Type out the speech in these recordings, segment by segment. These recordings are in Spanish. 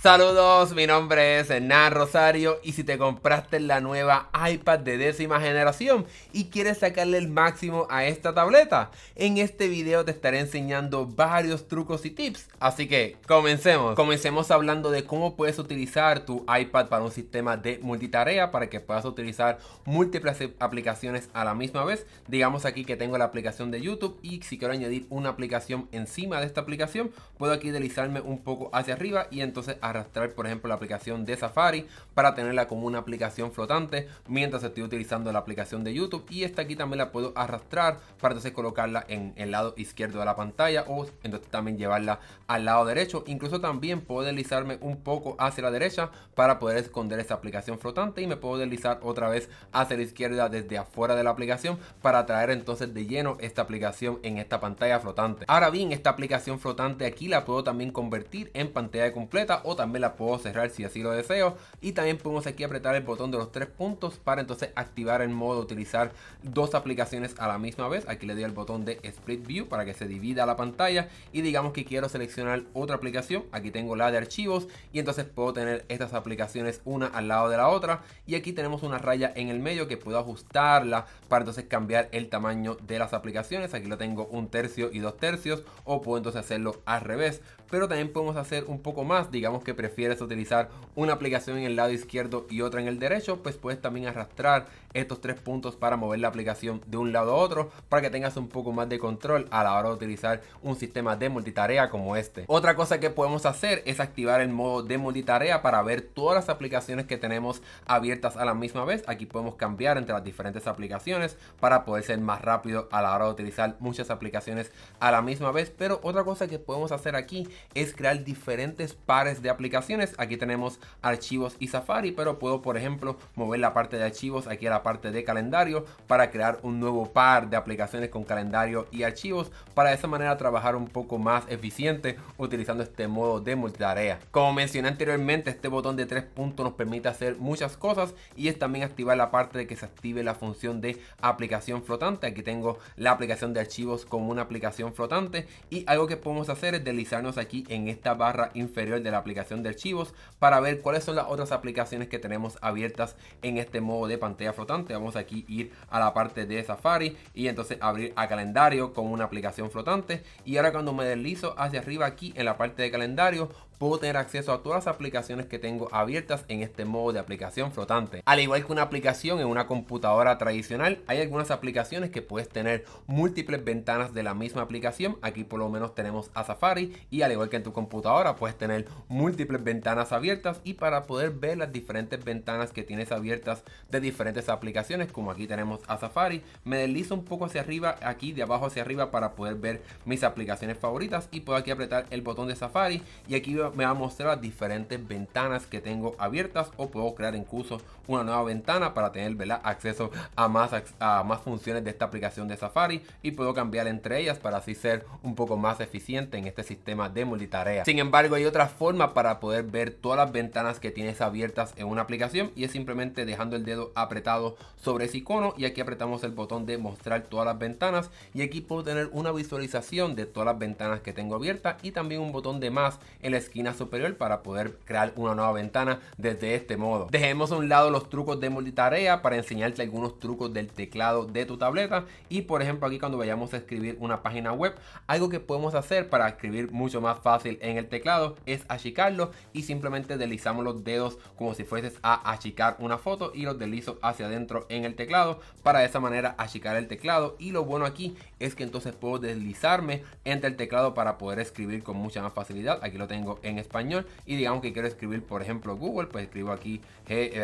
Saludos, mi nombre es Hernán Rosario y si te compraste la nueva iPad de 10ª generación y quieres sacarle el máximo a esta tableta, en este video te estaré enseñando varios trucos y tips, así que comencemos. Comencemos hablando de cómo puedes utilizar tu iPad para un sistema de multitarea para que puedas utilizar múltiples aplicaciones a la misma vez. Digamos aquí que tengo la aplicación de YouTube y si quiero añadir una aplicación encima de esta aplicación, puedo aquí deslizarme un poco hacia arriba y entonces arrastrar por ejemplo la aplicación de Safari para tenerla como una aplicación flotante mientras estoy utilizando la aplicación de YouTube, y esta aquí también la puedo arrastrar para entonces colocarla en el lado izquierdo de la pantalla o entonces también llevarla al lado derecho. Incluso también puedo deslizarme un poco hacia la derecha para poder esconder esa aplicación flotante y me puedo deslizar otra vez hacia la izquierda desde afuera de la aplicación para traer entonces de lleno esta aplicación en esta pantalla flotante. Ahora bien, esta aplicación flotante aquí la puedo también convertir en pantalla completa o también la puedo cerrar si así lo deseo, y también podemos aquí apretar el botón de los 3 puntos para entonces activar el modo de utilizar dos aplicaciones a la misma vez. Aquí le doy el botón de Split View para que se divida la pantalla y digamos que quiero seleccionar otra aplicación. Aquí tengo la de archivos y entonces puedo tener estas aplicaciones una al lado de la otra, y aquí tenemos una raya en el medio que puedo ajustarla para entonces cambiar el tamaño de las aplicaciones. Aquí lo tengo 1/3 y 2/3, o puedo entonces hacerlo al revés, pero también podemos hacer un poco más. Digamos que prefieres utilizar una aplicación en el lado izquierdo y otra en el derecho, pues puedes también arrastrar estos 3 puntos para mover la aplicación de un lado a otro para que tengas un poco más de control a la hora de utilizar un sistema de multitarea como este. Otra cosa que podemos hacer es activar el modo de multitarea para ver todas las aplicaciones que tenemos abiertas a la misma vez. Aquí podemos cambiar entre las diferentes aplicaciones para poder ser más rápido a la hora de utilizar muchas aplicaciones a la misma vez. Pero otra cosa que podemos hacer aquí es crear diferentes pares de aplicaciones. Aquí tenemos archivos y Safari, pero puedo por ejemplo mover la parte de archivos aquí a la parte de calendario para crear un nuevo par de aplicaciones con calendario y archivos, para de esa manera trabajar un poco más eficiente utilizando este modo de multitarea. Como mencioné anteriormente, este botón de 3 puntos nos permite hacer muchas cosas, y es también activar la parte de que se active la función de aplicación flotante. Aquí tengo la aplicación de archivos como una aplicación flotante, y algo que podemos hacer es deslizarnos aquí en esta barra inferior de la aplicación de archivos para ver cuáles son las otras aplicaciones que tenemos abiertas en este modo de pantalla flotante. Vamos aquí a ir a la parte de Safari y entonces abrir a calendario como una aplicación flotante, y ahora cuando me deslizo hacia arriba aquí en la parte de calendario puedo tener acceso a todas las aplicaciones que tengo abiertas en este modo de aplicación flotante. Al igual que una aplicación en una computadora tradicional, hay algunas aplicaciones que puedes tener múltiples ventanas de la misma aplicación. Aquí por lo menos tenemos a Safari, y al igual que en tu computadora puedes tener múltiples ventanas abiertas, y para poder ver las diferentes ventanas que tienes abiertas de diferentes aplicaciones, como aquí tenemos a Safari, me deslizo un poco hacia arriba, aquí de abajo hacia arriba, para poder ver mis aplicaciones favoritas, y puedo aquí apretar el botón de Safari y aquí me va a mostrar las diferentes ventanas que tengo abiertas, o puedo crear incluso una nueva ventana para tener, ¿verdad?, acceso a más funciones de esta aplicación de Safari, y puedo cambiar entre ellas para así ser un poco más eficiente en este sistema de multitarea. Sin embargo, hay otra forma para poder ver todas las ventanas que tienes abiertas en una aplicación, y es simplemente dejando el dedo apretado sobre ese icono, y aquí apretamos el botón de mostrar todas las ventanas, y aquí puedo tener una visualización de todas las ventanas que tengo abiertas, y también un botón de más en la esquina superior para poder crear una nueva ventana desde este modo. Dejemos a un lado los trucos de multitarea para enseñarte algunos trucos del teclado de tu tableta. Y por ejemplo, aquí cuando vayamos a escribir una página web, algo que podemos hacer para escribir mucho más fácil en el teclado es achicarlo, y simplemente deslizamos los dedos como si fueses a achicar una foto, y los deslizo hacia adentro en el teclado para de esa manera achicar el teclado. Y lo bueno aquí es que entonces puedo deslizarme entre el teclado para poder escribir con mucha más facilidad. Aquí lo tengo en español, y digamos que quiero escribir por ejemplo Google, pues escribo aquí,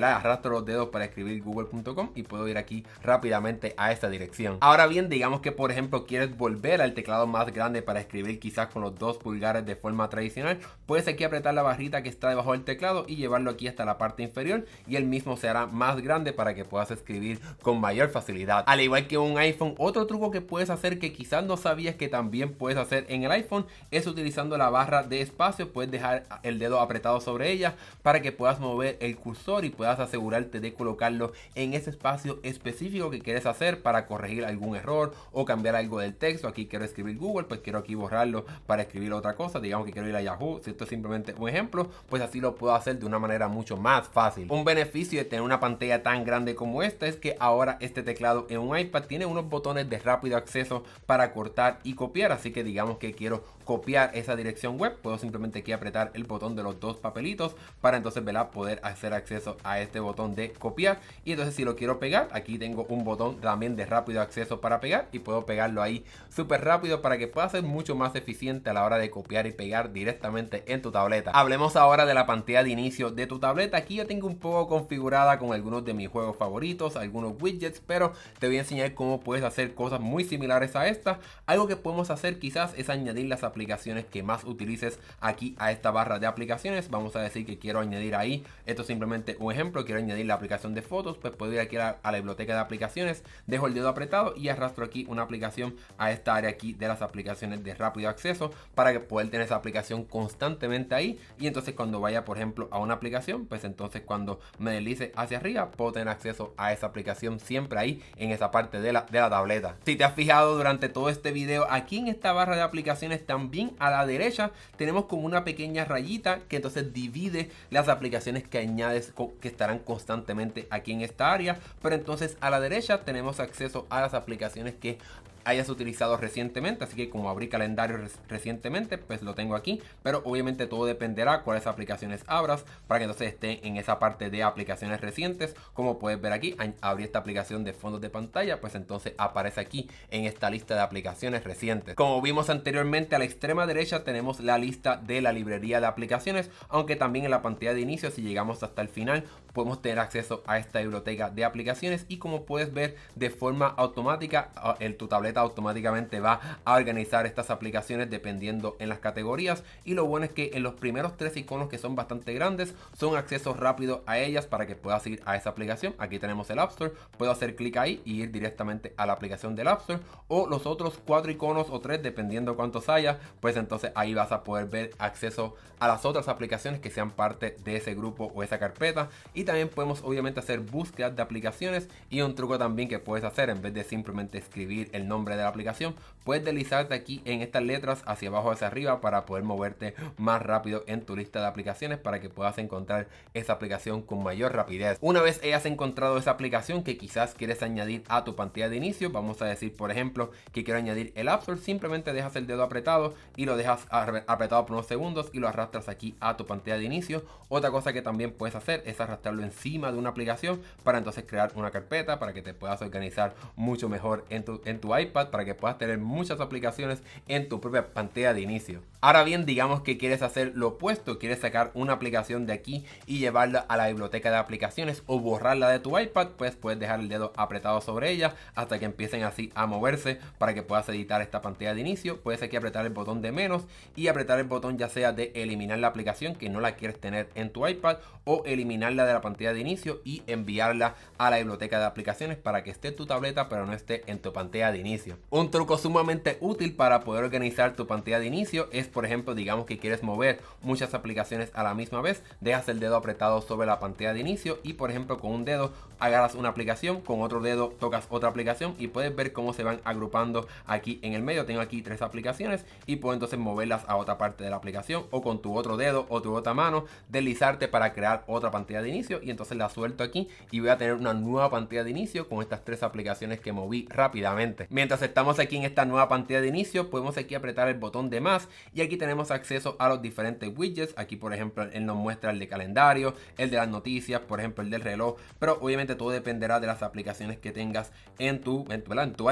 arrastro los dedos para escribir google.com y puedo ir aquí rápidamente a esta dirección. Ahora bien, digamos que por ejemplo quieres volver al teclado más grande para escribir quizás con los 2 pulgares de forma tradicional, puedes aquí apretar la barrita que está debajo del teclado y llevarlo aquí hasta la parte inferior, y el mismo se hará más grande para que puedas escribir con mayor facilidad. Al igual que un iPhone, otro truco que puedes hacer que quizás no sabías que también puedes hacer en el iPhone es utilizando la barra de espacio. Puedes dejar el dedo apretado sobre ella para que puedas mover el cursor y puedas asegurarte de colocarlo en ese espacio específico que quieres hacer para corregir algún error o cambiar algo del texto. Aquí quiero escribir Google, pues quiero aquí borrarlo para escribir otra cosa. Digamos que quiero ir a Yahoo, si esto es simplemente un un ejemplo, pues así lo puedo hacer de una manera mucho más fácil. Un beneficio de tener una pantalla tan grande como esta es que ahora este teclado en un iPad tiene unos botones de rápido acceso para cortar y copiar, así que digamos que quiero copiar esa dirección web, puedo simplemente aquí apretar el botón de los dos papelitos para entonces, ¿verdad?, poder hacer acceso a este botón de copiar. Y entonces si lo quiero pegar, aquí tengo un botón también de rápido acceso para pegar y puedo pegarlo ahí súper rápido para que pueda ser mucho más eficiente a la hora de copiar y pegar directamente en tu tableta. Hablemos ahora de la pantalla de inicio de tu tableta. Aquí yo tengo un poco configurada con algunos de mis juegos favoritos, algunos widgets, pero te voy a enseñar cómo puedes hacer cosas muy similares a esta. Algo que podemos hacer quizás es añadir las aplicaciones que más utilices aquí a esta barra de aplicaciones. Vamos a decir que quiero añadir ahí, esto es simplemente un ejemplo, quiero añadir la aplicación de fotos, pues puedo ir aquí a la biblioteca de aplicaciones, dejo el dedo apretado y arrastro aquí una aplicación a esta área aquí de las aplicaciones de rápido acceso para que poder tener esa aplicación constantemente ahí. Y entonces cuando vaya por ejemplo a una aplicación, pues entonces cuando me deslice hacia arriba puedo tener acceso a esa aplicación siempre ahí en esa parte de la tableta. Si te has fijado durante todo este video, aquí en esta barra de aplicaciones también a la derecha tenemos como una pequeña rayita que entonces divide las aplicaciones que añades que estarán constantemente aquí en esta área, pero entonces a la derecha tenemos acceso a las aplicaciones que hayas utilizado recientemente, así que como abrí calendario recientemente, pues lo tengo aquí, pero obviamente todo dependerá cuáles aplicaciones abras para que entonces estén en esa parte de aplicaciones recientes. Como puedes ver aquí, abrí esta aplicación de fondos de pantalla, pues entonces aparece aquí en esta lista de aplicaciones recientes. Como vimos anteriormente, a la extrema derecha tenemos la lista de la librería de aplicaciones, aunque también en la pantalla de inicio, si llegamos hasta el final, podemos tener acceso a esta biblioteca de aplicaciones y como puedes ver de forma automática, tu tableta automáticamente va a organizar estas aplicaciones dependiendo en las categorías. Y lo bueno es que en los primeros tres iconos, que son bastante grandes, son acceso rápido a ellas para que puedas ir a esa aplicación. Aquí tenemos el App Store, puedo hacer clic ahí y ir directamente a la aplicación del App Store, o los otros cuatro iconos o tres dependiendo cuántos haya, pues entonces ahí vas a poder ver acceso a las otras aplicaciones que sean parte de ese grupo o esa carpeta. Y también podemos obviamente hacer búsquedas de aplicaciones, y un truco también que puedes hacer, en vez de simplemente escribir el nombre de la aplicación, puedes deslizarte aquí en estas letras hacia abajo hacia arriba para poder moverte más rápido en tu lista de aplicaciones para que puedas encontrar esa aplicación con mayor rapidez. Una vez hayas encontrado esa aplicación que quizás quieres añadir a tu pantalla de inicio, vamos a decir por ejemplo que quiero añadir el App Store, simplemente dejas el dedo apretado y lo dejas apretado por unos segundos y lo arrastras aquí a tu pantalla de inicio. Otra cosa que también puedes hacer es arrastrarlo encima de una aplicación para entonces crear una carpeta para que te puedas organizar mucho mejor en tu iPad, para que puedas tener muchas aplicaciones en tu propia pantalla de inicio. Ahora bien, digamos que quieres hacer lo opuesto, quieres sacar una aplicación de aquí y llevarla a la biblioteca de aplicaciones o borrarla de tu iPad, pues puedes dejar el dedo apretado sobre ella hasta que empiecen así a moverse para que puedas editar esta pantalla de inicio. Puedes aquí apretar el botón de menos y apretar el botón ya sea de eliminar la aplicación que no la quieres tener en tu iPad, o eliminarla de la pantalla de inicio y enviarla a la biblioteca de aplicaciones para que esté en tu tableta pero no esté en tu pantalla de inicio. Un truco sumamente útil para poder organizar tu pantalla de inicio es, por ejemplo, digamos que quieres mover muchas aplicaciones a la misma vez, dejas el dedo apretado sobre la pantalla de inicio y por ejemplo con un dedo agarras una aplicación, con otro dedo tocas otra aplicación y puedes ver cómo se van agrupando aquí en el medio. Tengo aquí tres aplicaciones y puedo entonces moverlas a otra parte de la aplicación, o con tu otro dedo o tu otra mano deslizarte para crear otra pantalla de inicio y entonces la suelto aquí y voy a tener una nueva pantalla de inicio con estas tres aplicaciones que moví rápidamente. Mientras estamos aquí en esta nueva pantalla de inicio, podemos aquí apretar el botón de más y aquí tenemos acceso a los diferentes widgets. Aquí por ejemplo él nos muestra el de calendario, el de las noticias, por ejemplo el del reloj, pero obviamente todo dependerá de las aplicaciones que tengas en tu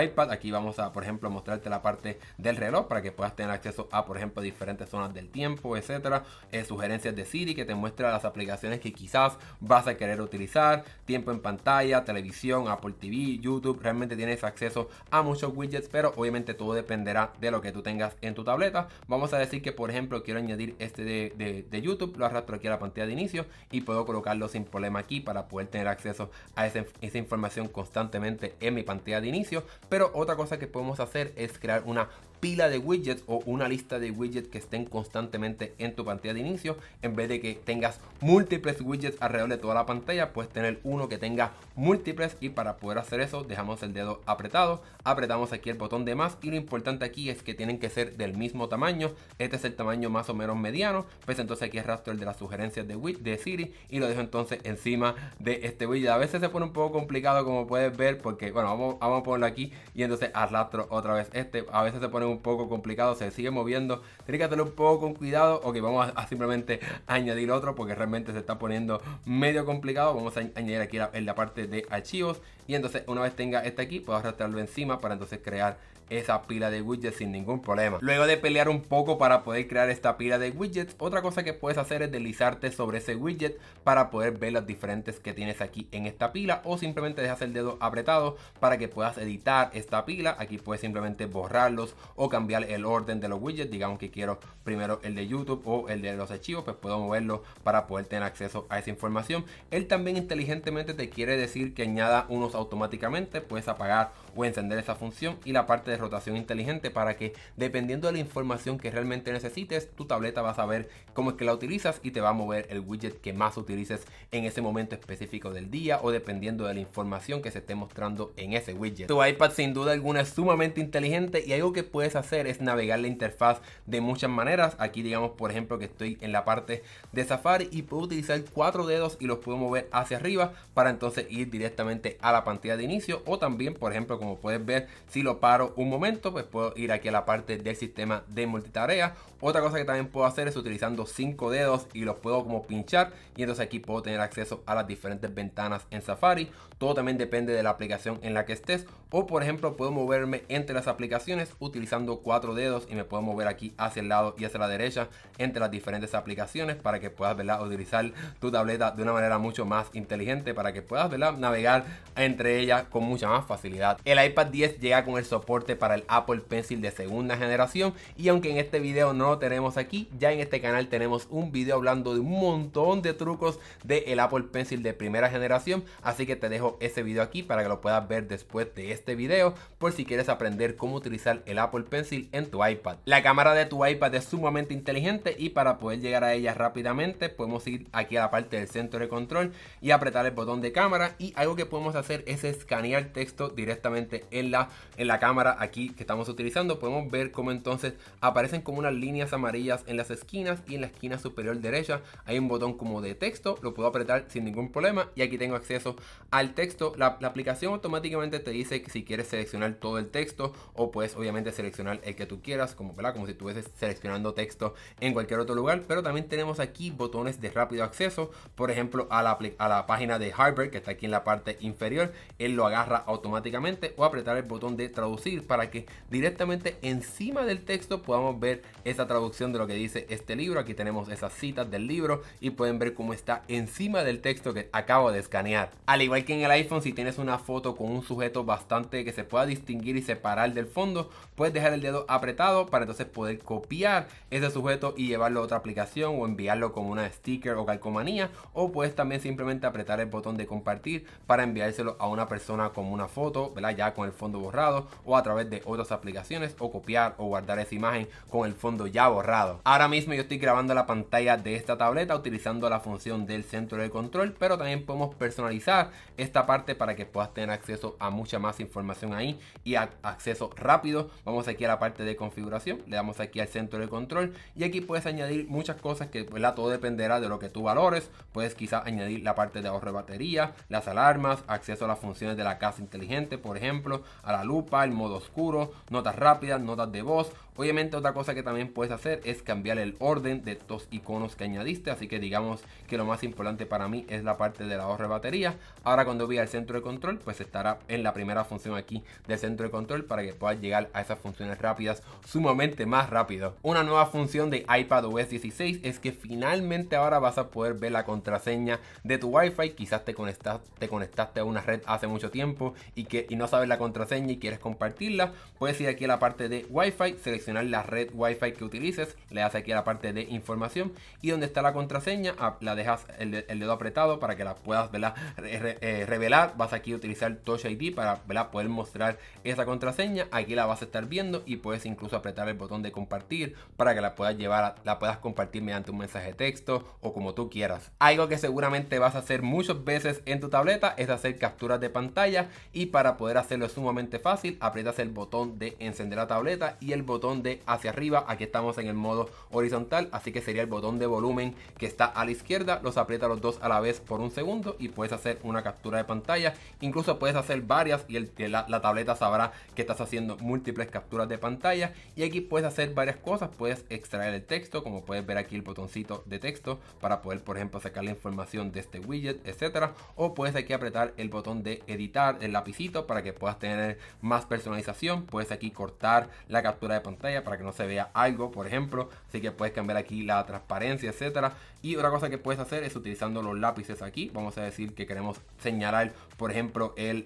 iPad. Aquí vamos a por ejemplo mostrarte la parte del reloj para que puedas tener acceso a por ejemplo diferentes zonas del tiempo, etcétera, sugerencias de Siri que te muestra las aplicaciones que quizás vas a querer utilizar, tiempo en pantalla, televisión, Apple TV, YouTube. Realmente tienes acceso a muchos widgets, pero obviamente todo dependerá de lo que tú tengas en tu tableta. Vamos a decir que por ejemplo quiero añadir este de YouTube, lo arrastro aquí a la pantalla de inicio y puedo colocarlo sin problema aquí para poder tener acceso a esa información constantemente en mi pantalla de inicio. Pero otra cosa que podemos hacer es crear una pila de widgets o una lista de widgets que estén constantemente en tu pantalla de inicio. En vez de que tengas múltiples widgets alrededor de toda la pantalla, puedes tener uno que tenga múltiples, y para poder hacer eso dejamos el dedo apretado, apretamos aquí el botón de más, y lo importante aquí es que tienen que ser del mismo tamaño. Este es el tamaño más o menos mediano, pues entonces aquí arrastro el de las sugerencias de Siri y lo dejo entonces encima de este widget. A veces se pone un poco complicado, como puedes ver, porque bueno, vamos a ponerlo aquí y entonces arrastro otra vez este. A veces se pone un poco complicado, se sigue moviendo, tienes que hacerlo un poco con cuidado. Ok, vamos a simplemente añadir otro porque realmente se está poniendo medio complicado. Vamos a añadir aquí en la parte de archivos, y entonces una vez tenga este aquí puedo arrastrarlo encima para entonces crear esa pila de widgets sin ningún problema. Luego de pelear un poco para poder crear esta pila de widgets, otra cosa que puedes hacer es deslizarte sobre ese widget para poder ver las diferentes que tienes aquí en esta pila, o simplemente dejas el dedo apretado para que puedas editar esta pila. Aquí puedes simplemente borrarlos o cambiar el orden de los widgets. Digamos que quiero primero el de YouTube o el de los archivos, pues puedo moverlo para poder tener acceso a esa información. Él también inteligentemente te quiere decir que añada unos automáticamente. Puedes apagar o encender esa función, y la parte de rotación inteligente para que, dependiendo de la información que realmente necesites, tu tableta va a saber cómo es que la utilizas y te va a mover el widget que más utilices en ese momento específico del día, o dependiendo de la información que se esté mostrando en ese widget. Tu iPad sin duda alguna es sumamente inteligente, y algo que puedes hacer es navegar la interfaz de muchas maneras. Aquí digamos por ejemplo que estoy en la parte de Safari y puedo utilizar 4 dedos y los puedo mover hacia arriba para entonces ir directamente a la pantalla de inicio. O también, por ejemplo, como puedes ver, si lo paro un momento, pues puedo ir aquí a la parte del sistema de multitarea. Otra cosa que también puedo hacer es utilizando 5 dedos y los puedo como pinchar, y entonces aquí puedo tener acceso a las diferentes ventanas en Safari. Todo también depende de la aplicación en la que estés, o por ejemplo puedo moverme entre las aplicaciones utilizando 4 dedos, y me puedo mover aquí hacia el lado y hacia la derecha entre las diferentes aplicaciones para que puedas, ¿verdad?, utilizar tu tableta de una manera mucho más inteligente, para que puedas, ¿verdad?, navegar entre ellas con mucha más facilidad. El iPad 10 llega con el soporte para el Apple Pencil de segunda generación, y aunque en este video no lo tenemos aquí, ya en este canal tenemos un video hablando de un montón de trucos del Apple Pencil de primera generación, así que te dejo ese video aquí para que lo puedas ver después de este video, por si quieres aprender cómo utilizar el Apple Pencil en tu iPad. La cámara de tu iPad es sumamente inteligente, y para poder llegar a ella rápidamente podemos ir aquí a la parte del centro de control y apretar el botón de cámara, y algo que podemos hacer es escanear texto directamente en la cámara aquí que estamos utilizando. Podemos ver cómo entonces aparecen como unas líneas amarillas en las esquinas, y en la esquina superior derecha hay un botón como de texto, lo puedo apretar sin ningún problema y aquí tengo acceso al texto. La aplicación automáticamente te dice que si quieres seleccionar todo el texto, o puedes obviamente seleccionar el que tú quieras, como si estuvieses seleccionando texto en cualquier otro lugar. Pero también tenemos aquí botones de rápido acceso, por ejemplo a la página de Harvard, que está aquí en la parte inferior. Él lo agarra automáticamente, o apretar el botón de traducir para que directamente encima del texto podamos ver esa traducción de lo que dice este libro. Aquí tenemos esas citas del libro y pueden ver cómo está encima del texto que acabo de escanear. Al igual que en el iPhone, si tienes una foto con un sujeto bastante que se pueda distinguir y separar del fondo, puedes dejar el dedo apretado para entonces poder copiar ese sujeto y llevarlo a otra aplicación, o enviarlo como una sticker o calcomanía, o puedes también simplemente apretar el botón de compartir para enviárselo a una persona como una foto, ¿verdad?, ya con el fondo borrado, o a través de otras aplicaciones, o copiar o guardar esa imagen con el fondo ya borrado. Ahora mismo yo estoy grabando la pantalla de esta tableta utilizando la función del centro de control, pero también podemos personalizar esta parte para que puedas tener acceso a mucha más información ahí y acceso rápido. Vamos aquí a la parte de configuración, le damos aquí al centro de control, y aquí puedes añadir muchas cosas que, ¿verdad?, todo dependerá de lo que tú valores. Puedes quizás añadir la parte de ahorro de batería, las alarmas, acceso a las funciones de la casa inteligente, por ejemplo, a la lupa, el modo oscuro, notas rápidas, notas de voz. Obviamente otra cosa que también puedes hacer es cambiar el orden de estos iconos que añadiste, así que digamos que lo más importante para mí es la parte del ahorro de batería. Ahora cuando voy al centro de control, pues estará en la primera función aquí del centro de control para que puedas llegar a esas funciones rápidas sumamente más rápido. Una nueva función de iPadOS 16 es que finalmente ahora vas a poder ver la contraseña de tu Wi-Fi. Quizás te conectaste a una red hace mucho tiempo y no sabes la contraseña y quieres compartirla. Puedes ir aquí a la parte de Wi-Fi, seleccionar la red Wi-Fi que utilices, le das aquí a la parte de información, y donde está la contraseña la dejas el dedo apretado para que la puedas revelar. Vas aquí a utilizar Touch ID para ¿verdad?, poder mostrar esa contraseña. Aquí la vas a estar viendo y puedes incluso apretar el botón de compartir para que la puedas la puedas compartir mediante un mensaje de texto o como tú quieras. Algo que seguramente vas a hacer muchas veces en tu tableta es hacer capturas de pantalla, y para poder hacerlo es sumamente fácil. Aprietas el botón de encender la tableta y el botón de hacia arriba. Aquí estamos en el modo horizontal, así que sería el botón de volumen que está a la izquierda. Los aprieta los dos a la vez por un segundo y puedes hacer una captura de pantalla. Incluso puedes hacer varias y la tableta sabrá que estás haciendo múltiples capturas de pantalla. Y aquí puedes hacer varias cosas. Puedes extraer el texto, como puedes ver aquí el botoncito de texto para poder, por ejemplo, sacar la información de este widget, etcétera. O puedes aquí apretar el botón de editar, el lapicito, para que puedas tener más personalización. Puedes aquí cortar la captura de pantalla para que no se vea algo, por ejemplo. Así que puedes cambiar aquí la transparencia, etcétera. Y otra cosa que puedes hacer es utilizando los lápices aquí. Vamos a decir que queremos señalar, por ejemplo, el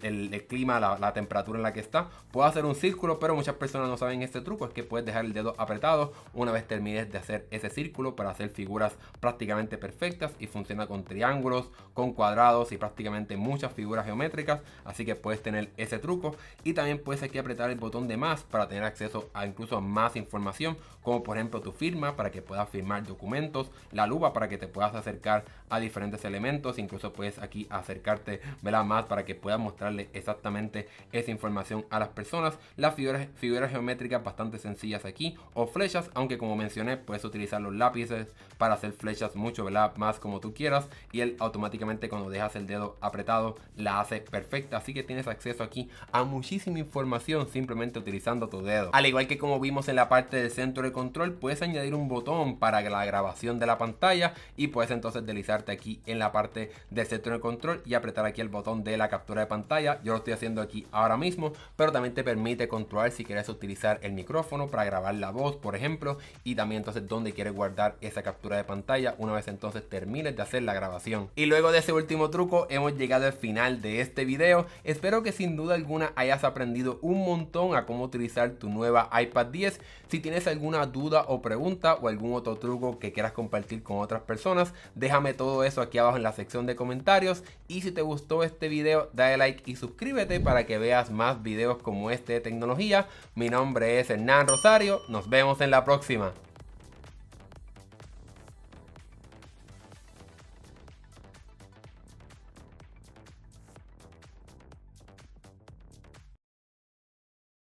clima, la temperatura en la que está. Puedo hacer un círculo, pero muchas personas no saben este truco. Es que puedes dejar el dedo apretado una vez termines de hacer ese círculo para hacer figuras prácticamente perfectas, y funciona con triángulos, con cuadrados y prácticamente muchas figuras geométricas. Así que puedes tener ese truco. Y también puedes aquí apretar el botón de más para tener acceso a incluso más información, como por ejemplo tu firma, para que puedas firmar documentos, la lupa para que te puedas acercar a diferentes elementos. Incluso puedes aquí acercarte, ¿verdad?, más para que puedas mostrarle exactamente esa información a las personas. Las figuras geométricas bastante sencillas aquí, o flechas, aunque como mencioné puedes utilizar los lápices para hacer flechas mucho, ¿verdad?, más como tú quieras, y él automáticamente cuando dejas el dedo apretado la hace perfecta. Así que tienes acceso aquí a muchísima información simplemente utilizando tu dedo. Al igual que como vimos en la parte del centro de control, puedes añadir un botón para la grabación de la pantalla, y puedes entonces deslizarte aquí en la parte del centro de control y apretar aquí el botón de la captura de pantalla. Yo lo estoy haciendo aquí ahora mismo, pero también te permite controlar si quieres utilizar el micrófono para grabar la voz, por ejemplo, y también entonces dónde quieres guardar esa captura de pantalla una vez entonces termines de hacer la grabación. Y luego de ese último truco hemos llegado al final de este video. Espero que sin duda alguna hayas aprendido un montón a cómo utilizar tu nueva iPad 10. Si tienes alguna duda o pregunta o algún otro truco que quieras compartir con otras personas, déjame todo eso aquí abajo en la sección de comentarios. Y si te gustó este video, dale like y suscríbete para que veas más videos como este de tecnología. Mi nombre es Hernán Rosario, nos vemos en la próxima.